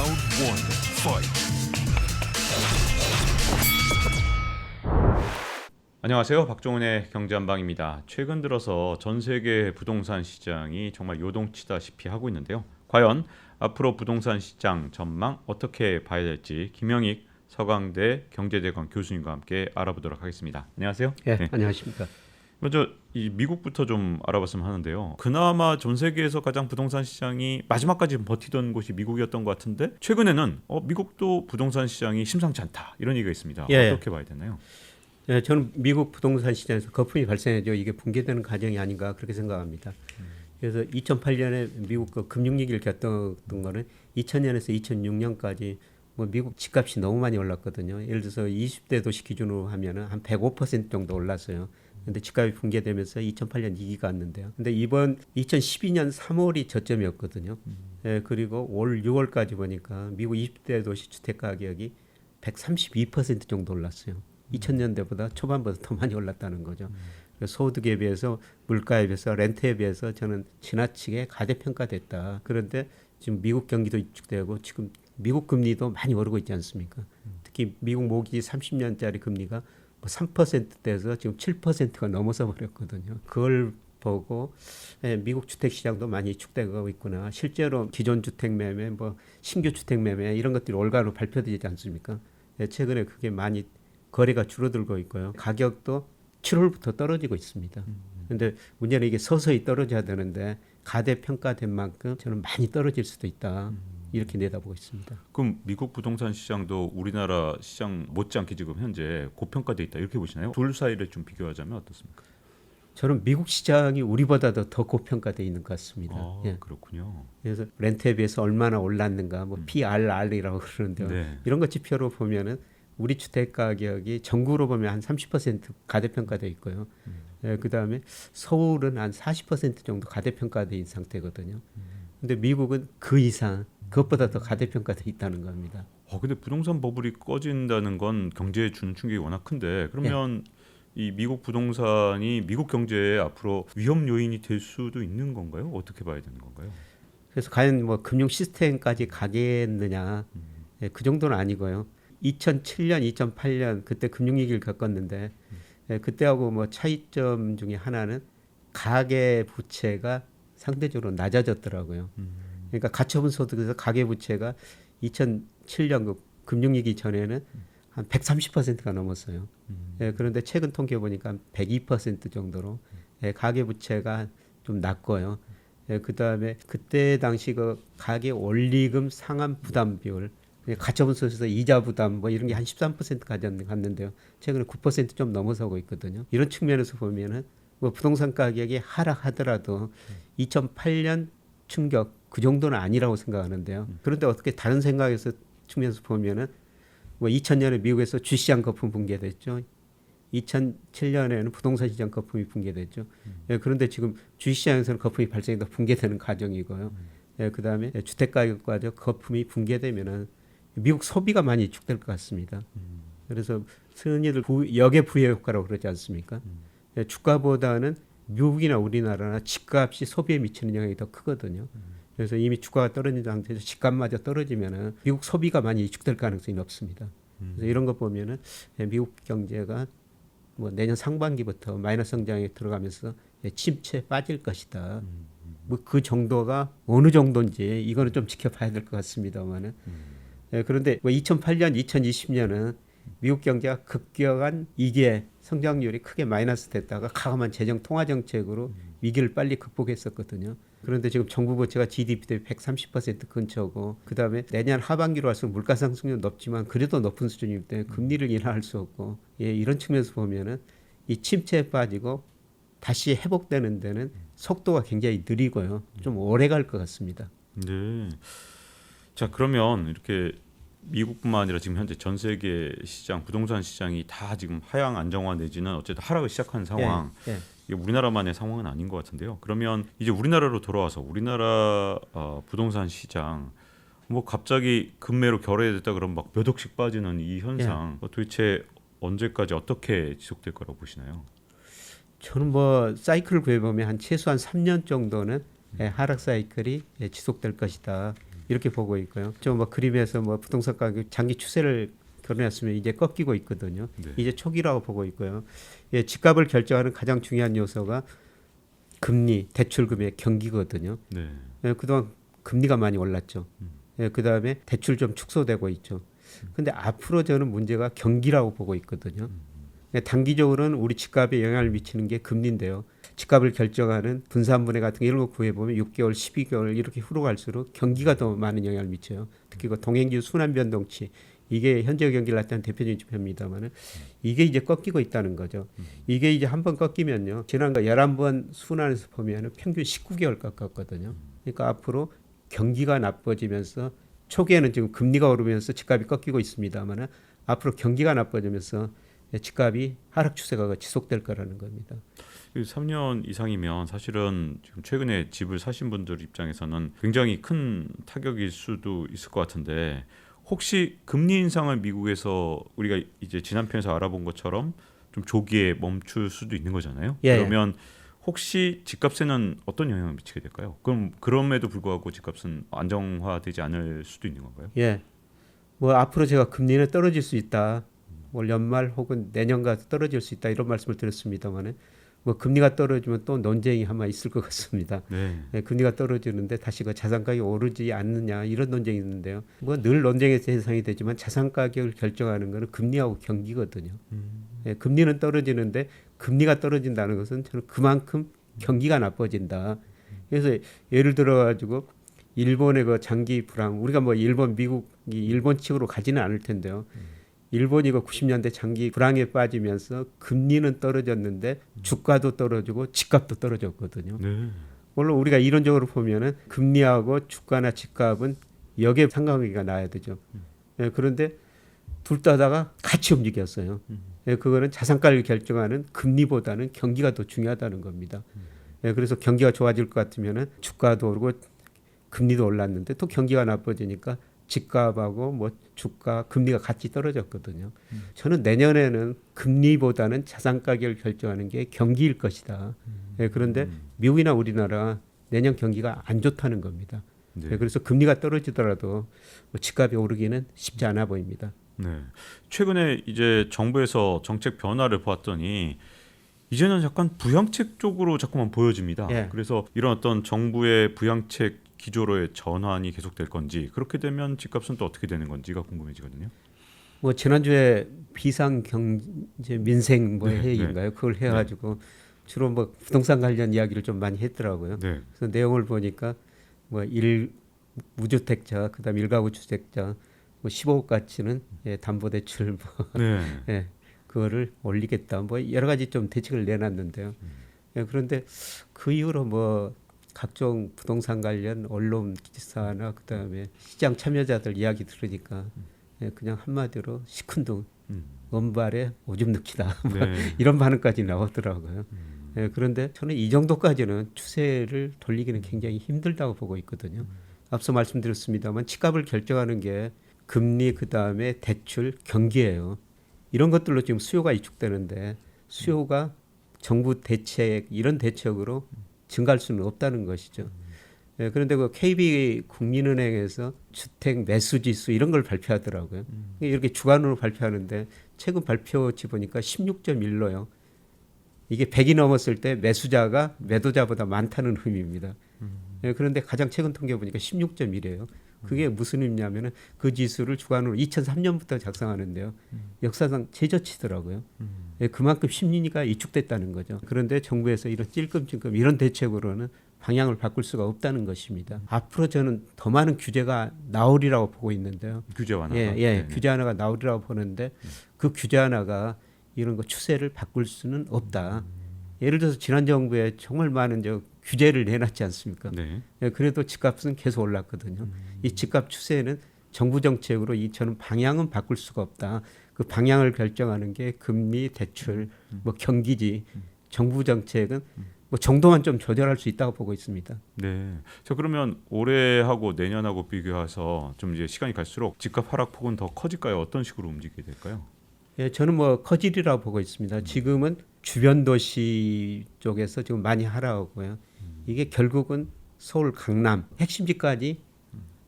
Round one, fight. 안녕하세요. 박종훈의 경제한방입니다. 최근 들어서 전 세계 부동산 시장이 정말 요동치다시피 하고 있는데요. 과연 앞으로 부동산 시장 전망 어떻게 봐야 될지 김영익 서강대 경제대학원 교수님과 함께 알아보도록 하겠습니다. 안녕하세요. 네. 안녕하십니까. 먼저 이 미국부터 좀 알아봤으면 하는데요. 그나마 전 세계에서 가장 부동산 시장이 마지막까지 버티던 곳이 미국이었던 것 같은데 최근에는 미국도 부동산 시장이 심상치 않다 이런 얘기가 있습니다. 예. 어떻게 봐야 되나요? 네, 저는 미국 부동산 시장에서 거품이 발생해죠. 이게 붕괴되는 과정이 아닌가 그렇게 생각합니다. 그래서 2008년에 미국 그 금융위기를 겪었던 거는 2000년에서 2006년까지 뭐 미국 집값이 너무 많이 올랐거든요. 예를 들어서 20대 도시 기준으로 하면은 한 105% 정도 올랐어요. 근데 집값이 붕괴되면서 2008년 위기가 왔는데요. 근데 이번 2012년 3월이 저점이었거든요. 예, 그리고 올 6월까지 보니까 미국 20대 도시 주택 가격이 132% 정도 올랐어요. 2000년대보다 초반보다 더 많이 올랐다는 거죠. 소득에 비해서 물가에 비해서 렌트에 비해서 저는 지나치게 가대평가됐다. 그런데 지금 미국 경기도 위축되고 지금 미국 금리도 많이 오르고 있지 않습니까? 특히 미국 모기 30년짜리 금리가 뭐 3%대에서 지금 7%가 넘어서 버렸거든요. 그걸 보고 미국 주택 시장도 많이 위축되고 있구나. 실제로 기존 주택 매매, 뭐 신규 주택 매매 이런 것들이 올가로 발표되지 않습니까? 최근에 그게 많이 거래가 줄어들고 있고요. 가격도 7월부터 떨어지고 있습니다. 그런데 문제는 이게 서서히 떨어져야 되는데 가대평가된 만큼 저는 많이 떨어질 수도 있다. 이렇게 내다보고 있습니다. 그럼 미국 부동산 시장도 우리나라 시장 못지않게 지금 현재 고평가돼 있다 이렇게 보시나요? 둘 사이를 좀 비교하자면 어떻습니까? 저는 미국 시장이 우리보다도 더 고평가돼 있는 것 같습니다. 예. 그렇군요. 그래서 렌트에 비해서 얼마나 올랐는가, 뭐 PRR이라고 그러는데요. 네. 이런 것 지표로 보면은 우리 주택 가격이 전국으로 보면 한 30% 가대평가돼 있고요. 예, 그다음에 서울은 한 40% 정도 가대평가돼 있는 상태거든요. 근데 미국은 그 이상 그것보다 더 가대평가돼 있다는 겁니다. 근데 부동산 버블이 꺼진다는 건 경제에 주는 충격이 워낙 큰데 그러면 이 미국 부동산이 미국 경제에 앞으로 위험 요인이 될 수도 있는 건가요? 어떻게 봐야 되는 건가요? 그래서 과연 뭐 금융 시스템까지 가겠느냐, 예, 그 정도는 아니고요. 2007년, 2008년 그때 금융위기를 겪었는데 예, 그때하고 뭐 차이점 중에 하나는 가계 부채가 상대적으로 낮아졌더라고요. 그러니까 가처분 소득에서 가계 부채가 2007년 그 금융위기 전에는 한 130%가 넘었어요. 예, 그런데 최근 통계 보니까 102% 정도로 예, 가계 부채가 좀 낮고요. 예, 그다음에 그때 당시 그 가계 원리금 상환 부담 비율 가처분 소득에서 이자 부담 뭐 이런 게 한 13% 갔는데요. 최근에 9% 좀 넘어서고 있거든요. 이런 측면에서 보면은 뭐 부동산 가격이 하락하더라도 2008년 충격 그 정도는 아니라고 생각하는데요. 그런데 어떻게 다른 생각에서 측면에서 보면은 뭐 2000년에 미국에서 주시장 거품 붕괴됐죠. 2007년에는 부동산 시장 거품이 붕괴됐죠. 예, 그런데 지금 주시장에서는 거품이 발생해서 붕괴되는 과정이고요. 예, 그다음에 주택 가격과도 거품이 붕괴되면은 미국 소비가 많이 위축될 것 같습니다. 그래서 흔히들 역의 부의 효과라고 그러지 않습니까? 예, 주가보다는 미국이나 우리나라나 집값이 소비에 미치는 영향이 더 크거든요. 그래서 이미 주가가 떨어진 상태에서 집값마저 떨어지면은 미국 소비가 많이 위축될 가능성이 높습니다. 그래서 이런 거 보면은 미국 경제가 뭐 내년 상반기부터 마이너스 성장에 들어가면서 침체에 빠질 것이다. 뭐 그 정도가 어느 정도인지 이거는 좀 지켜봐야 될 것 같습니다만은. 그런데 뭐 2008년, 2020년은 미국 경제가 급격한 위기에 성장률이 크게 마이너스 됐다가 과감한 재정 통화 정책으로 위기를 빨리 극복했었거든요. 그런데 지금 정부 부채가 GDP 대비 130% 근처고 그다음에 내년 하반기로 할수록 물가 상승률 높지만 그래도 높은 수준이기 때문에 금리를 인하할 수 없고 예, 이런 측면에서 보면은 이 침체에 빠지고 다시 회복되는 데는 속도가 굉장히 느리고요. 좀 오래 갈 것 같습니다. 네. 자 그러면 이렇게 미국뿐만 아니라 지금 현재 전 세계 시장 부동산 시장이 다 지금 하향 안정화 내지는 어쨌든 하락을 시작한 상황. 이게 우리나라만의 상황은 아닌 것 같은데요. 그러면 이제 우리나라로 돌아와서 우리나라 부동산 시장 뭐 갑자기 급매로 결여됐다 그러면 막 몇 억씩 빠지는 이 현상 도대체 언제까지 어떻게 지속될 거라고 보시나요? 저는 뭐 사이클을 구해보면 한 최소한 3년 정도는 하락 사이클이 지속될 것이다. 이렇게 보고 있고요. 좀 뭐 그림에서 뭐 부동산 가격 장기 추세를 그려놨으면 이제 꺾이고 있거든요. 네. 이제 초기라고 보고 있고요. 예, 집값을 결정하는 가장 중요한 요소가 금리, 대출 금액, 경기거든요. 네. 예, 그동안 금리가 많이 올랐죠. 예, 그다음에 대출 좀 축소되고 있죠. 근데 앞으로 저는 문제가 경기라고 보고 있거든요. 예, 단기적으로는 우리 집값에 영향을 미치는 게 금리인데요. 집값을 결정하는 분산분해 같은 거 이런 거 구해보면 6개월, 12개월 이렇게 흐르갈수록 경기가 더 많은 영향을 미쳐요. 특히 그 동행지수 순환 변동치 이게 현재 경기를 나타내는 대표적인 지표입니다만은 이게 이제 꺾이고 있다는 거죠. 이게 이제 한번 꺾이면요. 지난 거 11번 순환에서 보면은 평균 19개월 깎았거든요. 그러니까 앞으로 경기가 나빠지면서 초기에는 지금 금리가 오르면서 집값이 꺾이고 있습니다만은 앞으로 경기가 나빠지면서 집값이 하락 추세가 지속될 거라는 겁니다. 3년 이상이면 사실은 지금 최근에 집을 사신 분들 입장에서는 굉장히 큰 타격일 수도 있을 것 같은데 혹시 금리 인상을 미국에서 우리가 이제 지난 편에서 알아본 것처럼 좀 조기에 멈출 수도 있는 거잖아요. 예. 그러면 혹시 집값에는 어떤 영향을 미치게 될까요? 그럼 그럼에도 불구하고 집값은 안정화되지 않을 수도 있는 건가요? 예. 뭐 앞으로 제가 금리는 떨어질 수 있다. 올 연말 혹은 내년가 떨어질 수 있다 이런 말씀을 드렸습니다만은 뭐 금리가 떨어지면 또 논쟁이 아마 있을 것 같습니다. 네. 예, 금리가 떨어지는데 다시 그 자산 가격이 오르지 않느냐 이런 논쟁이 있는데요. 뭐 늘 논쟁의 대상이 되지만 자산 가격을 결정하는 것은 금리하고 경기거든요. 예, 금리는 떨어지는데 금리가 떨어진다는 것은 저는 그만큼 경기가 나빠진다. 그래서 예를 들어 가지고 일본의 그 장기 불황 우리가 뭐 일본 미국이 일본 측으로 가지는 않을 텐데요. 일본이 그 90년대 장기 불황에 빠지면서 금리는 떨어졌는데 주가도 떨어지고 집값도 떨어졌거든요. 네. 물론 우리가 이론적으로 보면은 금리하고 주가나 집값은 역의 상관관계가 나야 되죠. 예, 그런데 둘 다다가 같이 움직였어요. 예, 그거는 자산가를 결정하는 금리보다는 경기가 더 중요하다는 겁니다. 예, 그래서 경기가 좋아질 것 같으면은 주가도 오르고 금리도 올랐는데 또 경기가 나빠지니까 집값하고 뭐 주가, 금리가 같이 떨어졌거든요. 저는 내년에는 금리보다는 자산 가격을 결정하는 게 경기일 것이다. 예, 그런데 미국이나 우리나라 내년 경기가 안 좋다는 겁니다. 네. 예, 그래서 금리가 떨어지더라도 뭐 집값이 오르기는 쉽지 않아 보입니다. 네. 최근에 이제 정부에서 정책 변화를 보았더니 이제는 약간 부양책 쪽으로 자꾸만 보여집니다. 예. 그래서 이런 어떤 정부의 부양책 기조로의 전환이 계속될 건지 그렇게 되면 집값은 또 어떻게 되는 건지가 궁금해지거든요. 뭐 지난주에 비상 경제 민생 뭐 네, 회의인가요? 그걸 해가지고 주로 뭐 부동산 관련 이야기를 좀 많이 했더라고요. 네. 그래서 내용을 보니까 뭐 무주택자, 그다음 일가구 주택자, 뭐 15억까지는 예, 담보대출 뭐 네. 예, 그거를 올리겠다. 뭐 여러 가지 좀 대책을 내놨는데요. 예, 그런데 그 이후로 뭐 각종 부동산 관련 언론 기사나 그다음에 시장 참여자들 이야기 들으니까 예, 그냥 한마디로 시큰둥 원발에 오줌 넣기다 뭐 네. 이런 반응까지 나오더라고요. 예, 그런데 저는 이 정도까지는 추세를 돌리기는 굉장히 힘들다고 보고 있거든요. 앞서 말씀드렸습니다만 집값을 결정하는 게 금리 그다음에 대출 경기예요. 이런 것들로 지금 수요가 위축되는데 수요가 정부 대책 이런 대책으로 증가할 수는 없다는 것이죠. 예, 그런데 그 KB 국민은행에서 주택 매수 지수 이런 걸 발표하더라고요. 이렇게 주간으로 발표하는데 최근 발표치 보니까 16.1로요. 이게 100이 넘었을 때 매수자가 매도자보다 많다는 의미입니다. 예, 그런데 가장 최근 통계 보니까 16.1이에요. 그게 무슨 의미냐면은 그 지수를 주간으로 2003년부터 작성하는데요. 역사상 최저치더라고요. 예, 그만큼 심리가 위축됐다는 거죠. 그런데 정부에서 이런 찔끔찔끔 이런 대책으로는 방향을 바꿀 수가 없다는 것입니다. 앞으로 저는 더 많은 규제가 나오리라고 보고 있는데요. 규제 완화가. 예, 예, 규제 하나가 나오리라고 보는데 그 규제 하나가 이런 거 추세를 바꿀 수는 없다. 예를 들어서 지난 정부에 정말 많은 규제를 내놨지 않습니까? 네. 예, 그래도 집값은 계속 올랐거든요. 이 집값 추세는 정부 정책으로 저는 방향은 바꿀 수가 없다. 그 방향을 결정하는 게 금리, 대출, 뭐 경기지. 정부 정책은 뭐 정도만 좀 조절할 수 있다고 보고 있습니다. 네. 자 그러면 올해하고 내년하고 비교해서 좀 이제 시간이 갈수록 집값 하락폭은 더 커질까요? 어떤 식으로 움직이게 될까요? 예, 저는 뭐 커지리라고 보고 있습니다. 지금은 주변 도시 쪽에서 지금 많이 하락하고요. 이게 결국은 서울 강남 핵심지까지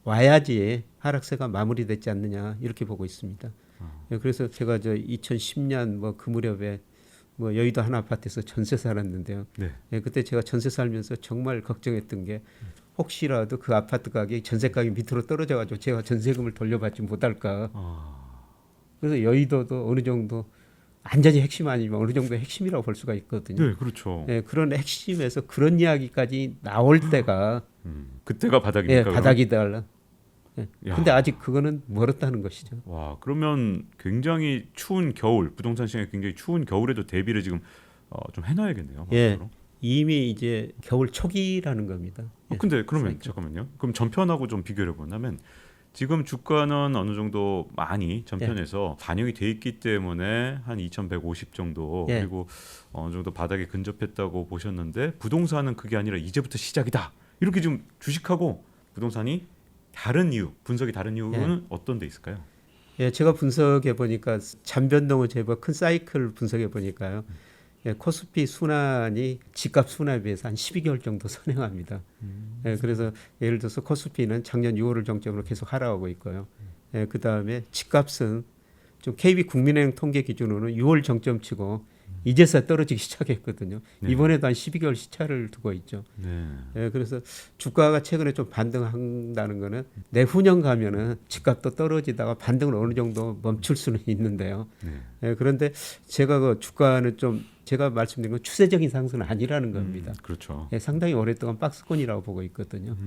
와야지 하락세가 마무리됐지 않느냐 이렇게 보고 있습니다. 그래서 제가 저 2010년 뭐 그 무렵에 뭐 여의도 한 아파트에서 전세 살았는데요. 네. 그때 제가 전세 살면서 정말 걱정했던 게 혹시라도 그 아파트 가격이 전세 가격이 밑으로 떨어져가지고 제가 전세금을 돌려받지 못할까. 그래서 여의도도 어느 정도 완전히 핵심 아니면 어느 정도 핵심이라고 볼 수가 있거든요. 네, 그렇죠. 그런 핵심에서 그런 이야기까지 나올 때가 그때가 바닥입니까? 바닥이다. 야. 근데 아직 그거는 멀었다는 것이죠. 와, 그러면 굉장히 추운 겨울, 부동산 시장에 굉장히 추운 겨울에도 대비를 지금 좀 해놔야겠네요. 예, 이미 이제 겨울 초기라는 겁니다. 근데 그러면 잠깐만요. 그럼 전편하고 좀 비교를 해본다면 지금 주가는 어느 정도 많이 전편에서 반영이 돼 있기 때문에 한 2,150 정도 그리고 어느 정도 바닥에 근접했다고 보셨는데 부동산은 그게 아니라 이제부터 시작이다. 이렇게 지금 주식하고 부동산이 다른 이유, 분석이 다른 이유는 어떤 데 있을까요? 제가 분석해 보니까 잔변동을 제법 큰 사이클 분석해 보니까요. 코스피 순환이 집값 순환에 비해서 한 12개월 정도 선행합니다. 그래서 예를 들어서 코스피는 작년 6월을 정점으로 계속 하락하고 있고요. 그 다음에 집값은 좀 KB 국민은행 통계 기준으로는 6월 정점치고 이제서 떨어지기 시작했거든요. 네. 이번에도 한 12개월 시차를 두고 있죠. 네. 그래서 주가가 최근에 좀 반등한다는 거는 내후년 가면은 집값도 떨어지다가 반등을 어느 정도 멈출 수는 있는데요. 그런데 제가 그 주가는 좀 제가 말씀드린 건 추세적인 상승은 아니라는 겁니다. 그렇죠. 상당히 오랫동안 박스권이라고 보고 있거든요.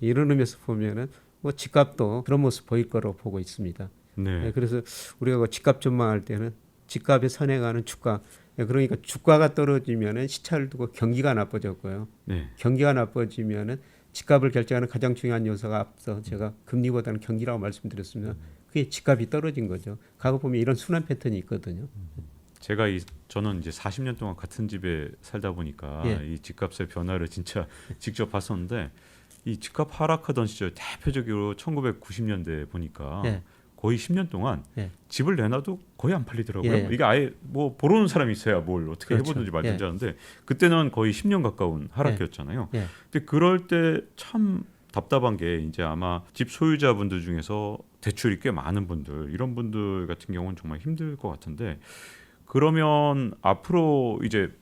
이런 의미에서 보면은 뭐 집값도 그런 모습 보일 거라고 보고 있습니다. 네. 그래서 우리가 그 집값 전망할 때는 집값에 선행하는 주가, 그러니까 주가가 떨어지면은 시차를 두고 경기가 나빠졌고요. 네. 경기가 나빠지면은 집값을 결정하는 가장 중요한 요소가 앞서 제가 금리보다는 경기라고 말씀드렸습니다. 그게 집값이 떨어진 거죠. 과거 보면 이런 순환 패턴이 있거든요. 저는 이제 40년 동안 같은 집에 살다 보니까 이 집값의 변화를 진짜 직접 봤었는데 이 집값 하락하던 시절 대표적으로 1990년대 보니까 거의 10년 동안 집을 내놔도 거의 안 팔리더라고요. 이게 아예 뭐 보러 오는 사람이 있어야 뭘 어떻게 해보든지 말든지 하는데 그때는 거의 10년 가까운 하락이었잖아요. 근데 그럴 때 참 답답한 게 이제 아마 집 소유자분들 중에서 대출이 꽤 많은 분들 이런 분들 같은 경우는 정말 힘들 것 같은데 그러면 앞으로 이제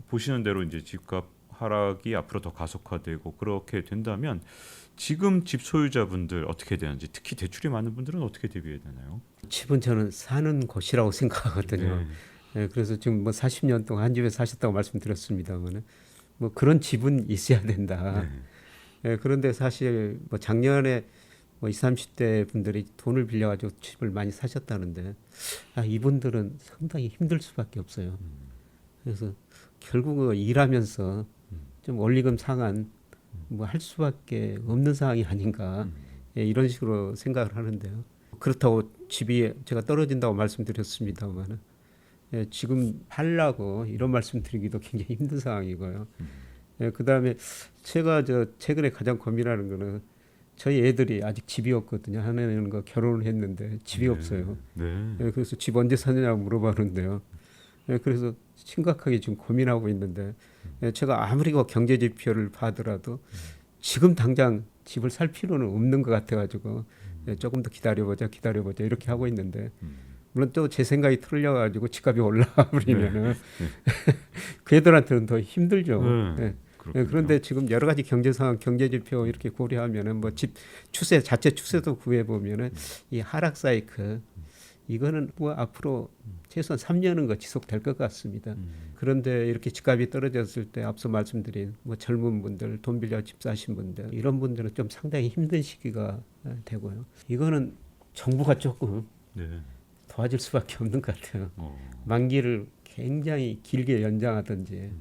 보시는 대로 이제 집값 하락이 앞으로 더 가속화되고 그렇게 된다면 지금 집 소유자분들 어떻게 되는지 특히 대출이 많은 분들은 어떻게 대비해야 되나요? 집은 저는 사는 곳이라고 생각하거든요. 그래서 지금 뭐 40년 동안 한 집에 사셨다고 말씀드렸습니다만은 뭐 그런 집은 있어야 된다. 그런데 사실 뭐 작년에 뭐 20, 30대 분들이 돈을 빌려가지고 집을 많이 사셨다는데 이분들은 상당히 힘들 수밖에 없어요. 그래서 결국은 일하면서 좀 원리금 상환 뭐 할 수밖에 없는 상황이 아닌가 이런 식으로 생각을 하는데요. 그렇다고 집이 제가 떨어진다고 말씀드렸습니다만은 지금 팔라고 이런 말씀드리기도 굉장히 힘든 상황이고요. 그다음에 제가 최근에 가장 고민하는 거는 저희 애들이 아직 집이 없거든요. 하나는 결혼을 했는데 집이 없어요. 그래서 집 언제 사느냐고 물어봤는데요. 그래서 심각하게 지금 고민하고 있는데 제가 아무리 경제 지표를 봐더라도 지금 당장 집을 살 필요는 없는 것 같아가지고 조금 더 기다려보자 이렇게 하고 있는데 물론 또 제 생각이 틀려가지고 집값이 올라와 버리면은 그 애들한테는 더 힘들죠. 그런데 지금 여러 가지 경제 상황, 경제 지표 이렇게 고려하면은 뭐 집 추세 자체 추세도 구해 보면은 이 하락 사이클 이거는 뭐 앞으로 최소한 3년은 지속될 것 같습니다. 그런데 이렇게 집값이 떨어졌을 때 앞서 말씀드린 뭐 젊은 분들, 돈 빌려 집 사신 분들 이런 분들은 좀 상당히 힘든 시기가 되고요. 이거는 정부가 조금 도와줄 수밖에 없는 것 같아요. 만기를 굉장히 길게 연장하든지.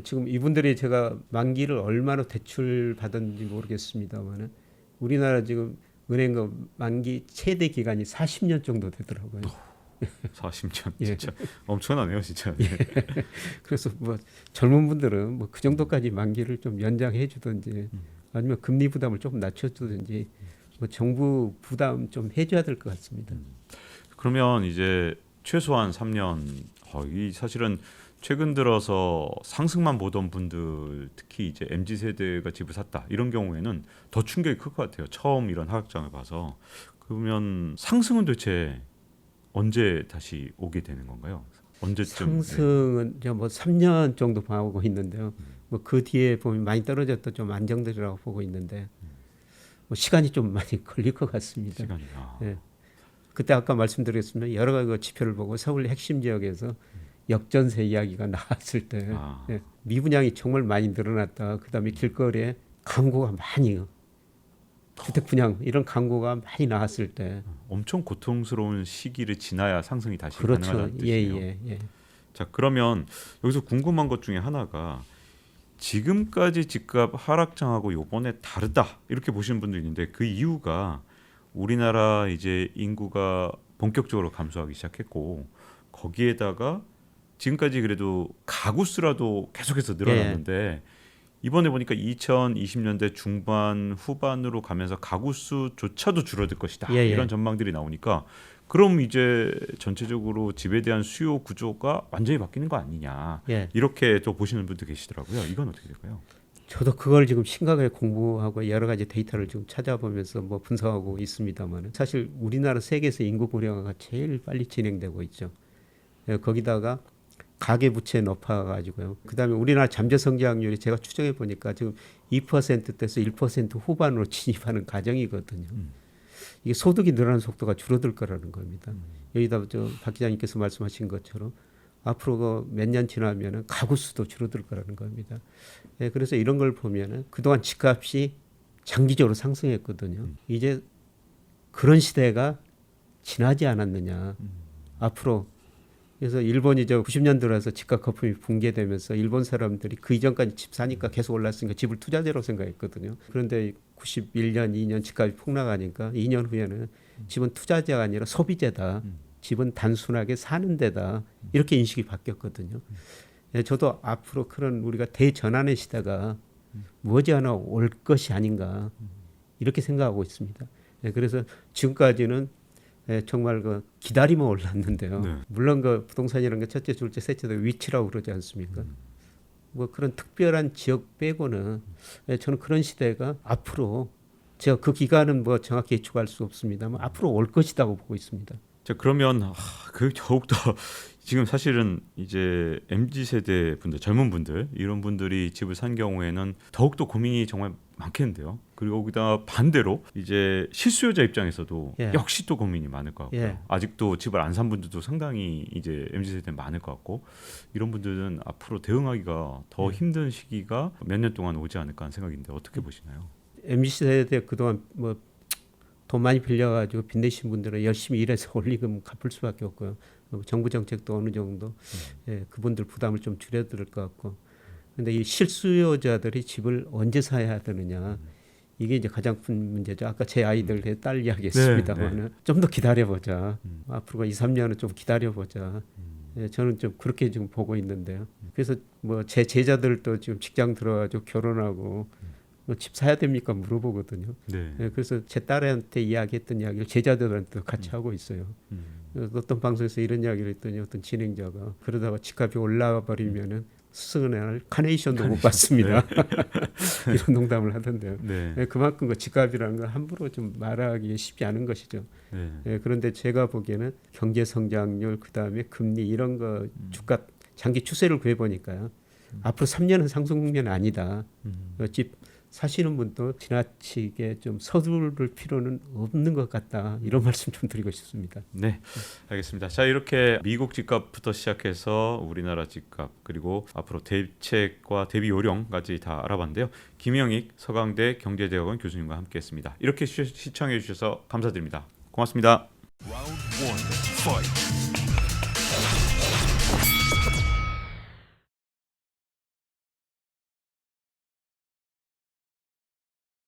지금 이분들이 제가 만기를 얼마나 대출 받았는지 모르겠습니다만은 우리나라 지금 은행 만기 최대 기간이 40년 정도 되더라고요. 40년 진짜 엄청나네요, 진짜. 그래서 뭐 젊은 분들은 뭐 그 정도까지 만기를 좀 연장해 주든지 아니면 금리 부담을 조금 낮춰 주든지 뭐 정부 부담 좀 해줘야 될 것 같습니다. 그러면 이제 최소한 3년 이 사실은 최근 들어서 상승만 보던 분들, 특히 이제 MZ 세대가 집을 샀다 이런 경우에는 더 충격이 클 것 같아요. 처음 이런 하락장을 봐서. 그러면 상승은 도대체 언제 다시 오게 되는 건가요? 언제쯤? 상승은 이제 뭐 3년 정도 보고 있는데요. 뭐 그 뒤에 보면 많이 떨어졌다 좀 안정되리라고 보고 있는데 뭐 시간이 좀 많이 걸릴 것 같습니다. 시간이. 예. 그때 아까 말씀드렸습니다. 여러 가지 그 지표를 보고 서울 핵심 지역에서 역전세 이야기가 나왔을 때 예. 미분양이 정말 많이 늘어났다. 그다음에 길거리에 광고가 많이 주택 분양 이런 광고가 많이 나왔을 때 엄청 고통스러운 시기를 지나야 상승이 다시 그렇죠. 가능하다는 뜻이에요. 예. 자, 그러면 여기서 궁금한 것 중에 하나가 지금까지 집값 하락장하고 요번에 다르다 이렇게 보시는 분도 있는데 그 이유가 우리나라 이제 인구가 본격적으로 감소하기 시작했고 거기에다가 지금까지 그래도 가구 수라도 계속해서 늘어났는데 이번에 보니까 2020년대 중반 후반으로 가면서 가구 수조차도 줄어들 것이다 이런 전망들이 나오니까 그럼 이제 전체적으로 집에 대한 수요 구조가 완전히 바뀌는 거 아니냐 이렇게 또 보시는 분도 계시더라고요. 이건 어떻게 될까요? 저도 그걸 지금 심각하게 공부하고 여러 가지 데이터를 지금 찾아보면서 뭐 분석하고 있습니다만 사실 우리나라 세계에서 인구 고령화가 제일 빨리 진행되고 있죠. 거기다가 가계 부채 높아가지고요. 그다음에 우리나라 잠재 성장률이 제가 추정해 보니까 지금 2%대에서 1% 후반으로 진입하는 과정이거든요. 이게 소득이 늘어나는 속도가 줄어들 거라는 겁니다. 여기다 박 기자님께서 말씀하신 것처럼 앞으로 몇 년 지나면은 가구 수도 줄어들 거라는 겁니다. 그래서 이런 걸 보면은 그동안 집값이 장기적으로 상승했거든요. 이제 그런 시대가 지나지 않았느냐. 앞으로 그래서 일본이 90년대 들어서 집값 거품이 붕괴되면서 일본 사람들이 그 이전까지 집 사니까 계속 올랐으니까 집을 투자재로 생각했거든요. 그런데 91년, 2년 집값이 폭락하니까 2년 후에는 집은 투자재가 아니라 소비재다. 집은 단순하게 사는 데다. 이렇게 인식이 바뀌었거든요. 저도 앞으로 그런 우리가 대전환의 시대가 머지않아 올 것이 아닌가 이렇게 생각하고 있습니다. 그래서 지금까지는 정말 기다리면 올랐는데요. 물론 부동산이라는 게 첫째, 둘째, 셋째 위치라고 그러지 않습니까? 뭐 그런 특별한 지역 빼고는 저는 그런 시대가 앞으로 제가 그 기간은 뭐 정확히 예측할 수 없습니다만 앞으로 올 것이라고 보고 있습니다. 자, 그러면 그 더욱더 지금 사실은 이제 MZ 세대 분들, 젊은 분들 이런 분들이 집을 산 경우에는 더욱더 고민이 정말 많겠는데요. 그리고 거기다 반대로 이제 실수요자 입장에서도 역시 또 고민이 많을 것 같고요. 아직도 집을 안 산 분들도 상당히 이제 MZ 세대 많을 것 같고 이런 분들은 앞으로 대응하기가 더 힘든 시기가 몇 년 동안 오지 않을까 하는 생각인데 어떻게 보시나요? MZ 세대 그동안 뭐 돈 많이 빌려가지고 빚 내신 분들은 열심히 일해서 올리금 갚을 수밖에 없고요. 정부 정책도 어느 정도 그분들 부담을 좀 줄여드릴 것 같고. 그런데 이 실수요자들이 집을 언제 사야 되느냐 이게 이제 가장 큰 문제죠. 아까 제 아이들 딸 이야기했습니다만은 좀 더 기다려보자. 앞으로 2, 3년은 좀 기다려보자. 저는 좀 그렇게 지금 보고 있는데요. 그래서 뭐 제 제자들도 지금 직장 들어가지고 결혼하고 집 사야 됩니까 물어보거든요. 그래서 제 딸한테 이야기했던 이야기를 제자들한테도 같이 하고 있어요. 어떤 방송에서 이런 이야기를 했더니 어떤 진행자가 그러다가 집값이 올라와 버리면은 스승의 카네이션도 못 받습니다. 이런 농담을 하던데요. 그만큼 그 집값이라는 건 함부로 좀 말하기 쉽지 않은 것이죠. 그런데 제가 보기에는 경제 성장률 그다음에 금리 이런 거 주가 장기 추세를 구해보니까요. 앞으로 3년은 상승 국면은 아니다. 집 사시는 분도 지나치게 좀 서두를 필요는 없는 것 같다. 이런 말씀 좀 드리고 싶습니다. 네, 알겠습니다. 자, 이렇게 미국 집값부터 시작해서 우리나라 집값 그리고 앞으로 대책과 대비 요령까지 다 알아봤는데요. 김영익 서강대 경제대학원 교수님과 함께했습니다. 이렇게 시청해 주셔서 감사드립니다. 고맙습니다. Round 1, fight.